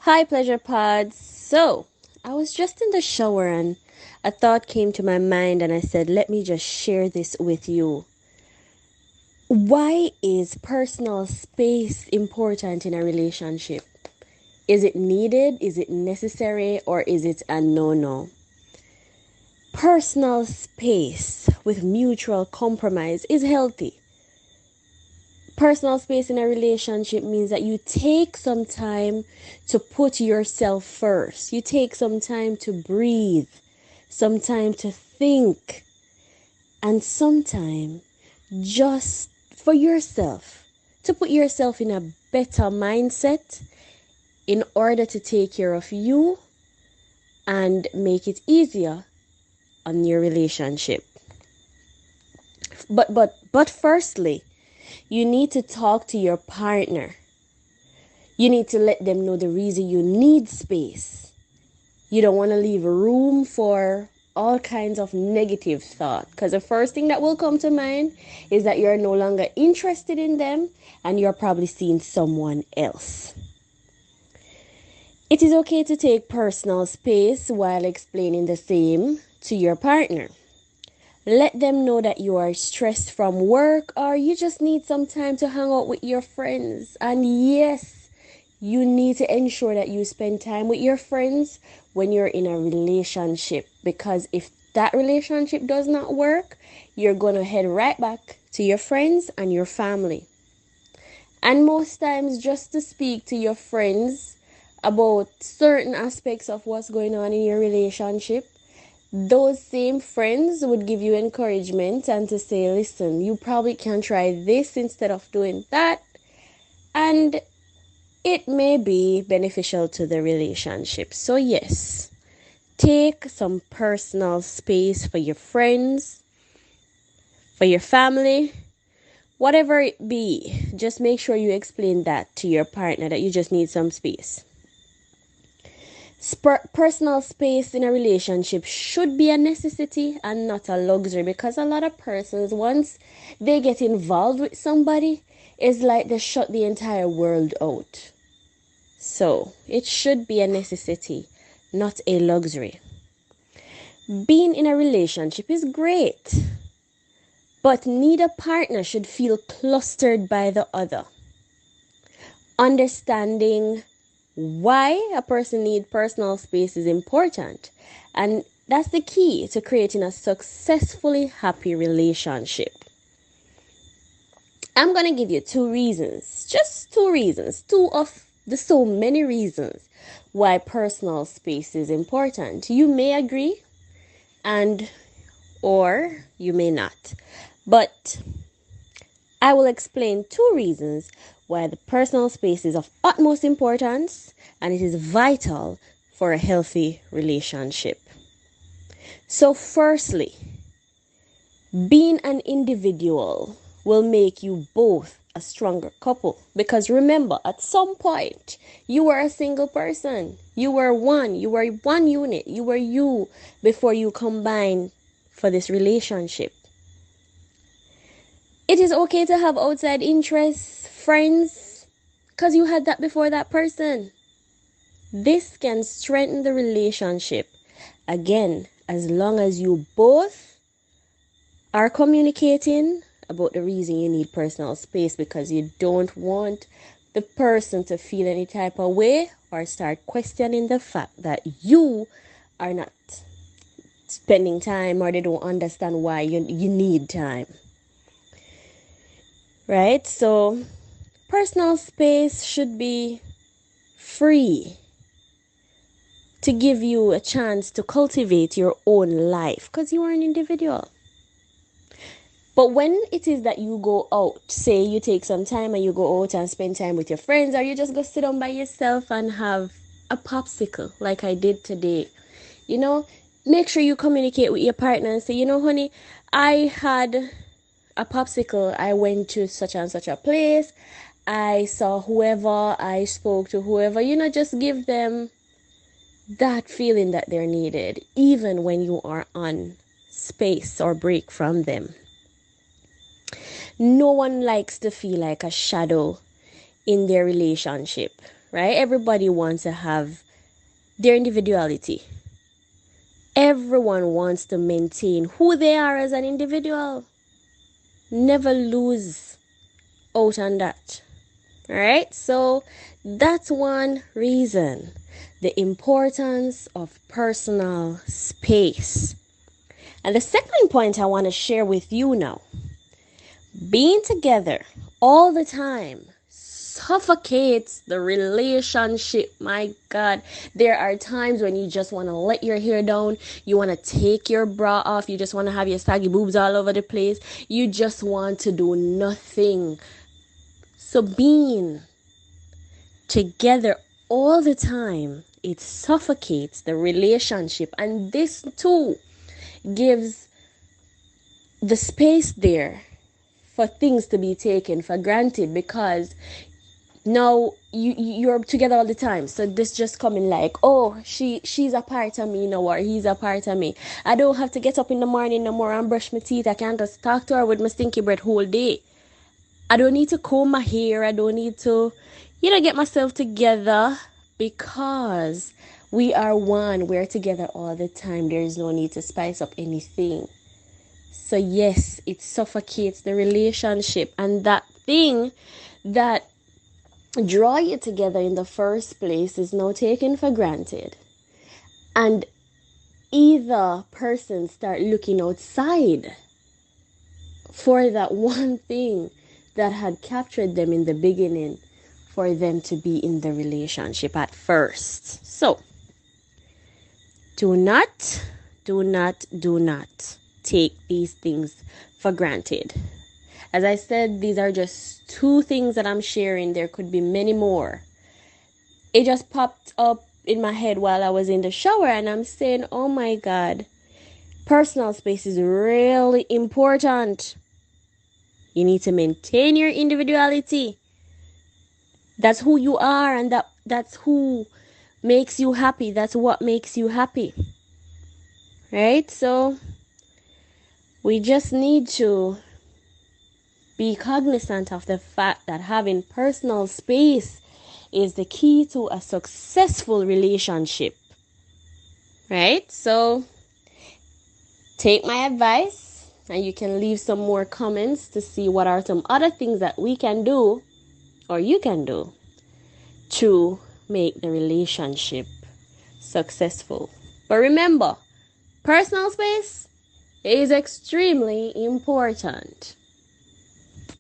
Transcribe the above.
Hi, Pleasure Pods. So, I was just in the shower and a thought came to my mind, and I said, let me just share this with you. Why is personal space important in a relationship? Is it needed? Is it necessary? Or is it a no no? Personal space with mutual compromise is healthy. Personal space in a relationship means that you take some time to put yourself first. You take some time to breathe, some time to think, and some time just for yourself, to put yourself in a better mindset in order to take care of you and make it easier on your relationship. But firstly, you need to talk to your partner. You need to let them know the reason you need space. You don't want to leave room for all kinds of negative thought, because the first thing that will come to mind is that you're no longer interested in them and you're probably seeing someone else. It is okay to take personal space while explaining the same to your partner. Let them know that you are stressed from work or you just need some time to hang out with your friends. And yes, you need to ensure that you spend time with your friends when you're in a relationship, because if that relationship does not work, you're going to head right back to your friends and your family. And most times, just to speak to your friends about certain aspects of what's going on in your relationship, those same friends would give you encouragement and to say, listen, you probably can try this instead of doing that. And it may be beneficial to the relationship. So yes, take some personal space for your friends, for your family, whatever it be. Just make sure you explain that to your partner, that you just need some space. Personal space in a relationship should be a necessity and not a luxury, because a lot of persons, once they get involved with somebody, it's like they shut the entire world out. So it should be a necessity, not a luxury. Being in a relationship is great, but neither partner should feel clustered by the other. Understanding why a person needs personal space is important, and that's the key to creating a successfully happy relationship. I'm going to give you two reasons, just two reasons, two of the so many reasons why personal space is important. You may agree and or you may not, but I will explain two reasons why the personal space is of utmost importance and it is vital for a healthy relationship. So firstly, being an individual will make you both a stronger couple, because remember, at some point you were a single person. You were one unit. You were you before you combine for this relationship. It is okay to have outside interests, friends, because you had that before that person. This can strengthen the relationship, again, as long as you both are communicating about the reason you need personal space, because you don't want the person to feel any type of way or start questioning the fact that you are not spending time, or they don't understand why you need time. Right? So personal space should be free to give you a chance to cultivate your own life, because you are an individual. But when it is that you go out, say you take some time and you go out and spend time with your friends, or you just go sit down by yourself and have a popsicle like I did today, make sure you communicate with your partner and say, honey, I had a popsicle. I went to such and such a place. I saw whoever, I spoke to whoever, just give them that feeling that they're needed, even when you are on space or break from them. No one likes to feel like a shadow in their relationship, right? Everybody wants to have their individuality. Everyone wants to maintain who they are as an individual. Never lose out on that. All right? So that's one reason. The importance of personal space. And the second point I want to share with you now, being together all the time suffocates the relationship. My God, there are times when you just want to let your hair down, you want to take your bra off, you just want to have your saggy boobs all over the place, you just want to do nothing. So being together all the time, it suffocates the relationship, and this too gives the space there for things to be taken for granted, because now you're together all the time. So this just coming like, oh, she's a part of me now, or he's a part of me. I don't have to get up in the morning no more and brush my teeth. I can just talk to her with my stinky breath whole day. I don't need to comb my hair. I don't need to, get myself together, because we are one. We're together all the time. There is no need to spice up anything. So yes, it suffocates the relationship, and that thing that draw you together in the first place is now taken for granted. And either person start looking outside for that one thing that had captured them in the beginning for them to be in the relationship at first. So do not take these things for granted. As I said, these are just 2 things that I'm sharing. There could be many more. It just popped up in my head while I was in the shower, and I'm saying, oh my God, personal space is really important. You need to maintain your individuality. That's who you are, and that's who makes you happy. That's what makes you happy. Right? So we just need to be cognizant of the fact that having personal space is the key to a successful relationship. Right? So take my advice, and you can leave some more comments to see what are some other things that we can do, or you can do, to make the relationship successful. But remember, personal space is extremely important.